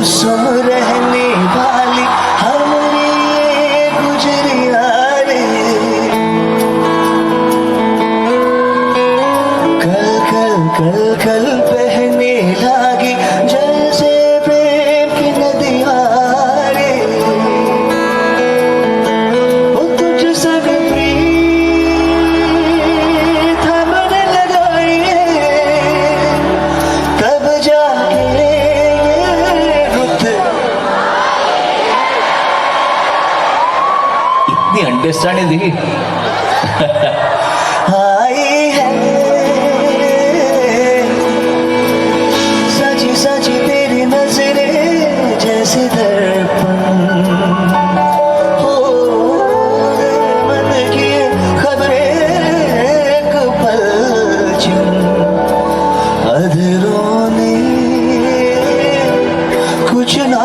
गुमसुम रहने वाली हमारी ये गुजरिया रे। कल कल कल कल बहने लागी जैसे प्रेम की नदियाँ रे। वो तुझसे भी प्रीत हमने लगाई है, तब जाके ये रुत इतनी अंडरस्टैंडिंग देखी आई है। सची सची तेरी नजरें जैसे दर्पण हो, मन की खबरें एक पल चुन अधरों ने कुछ ना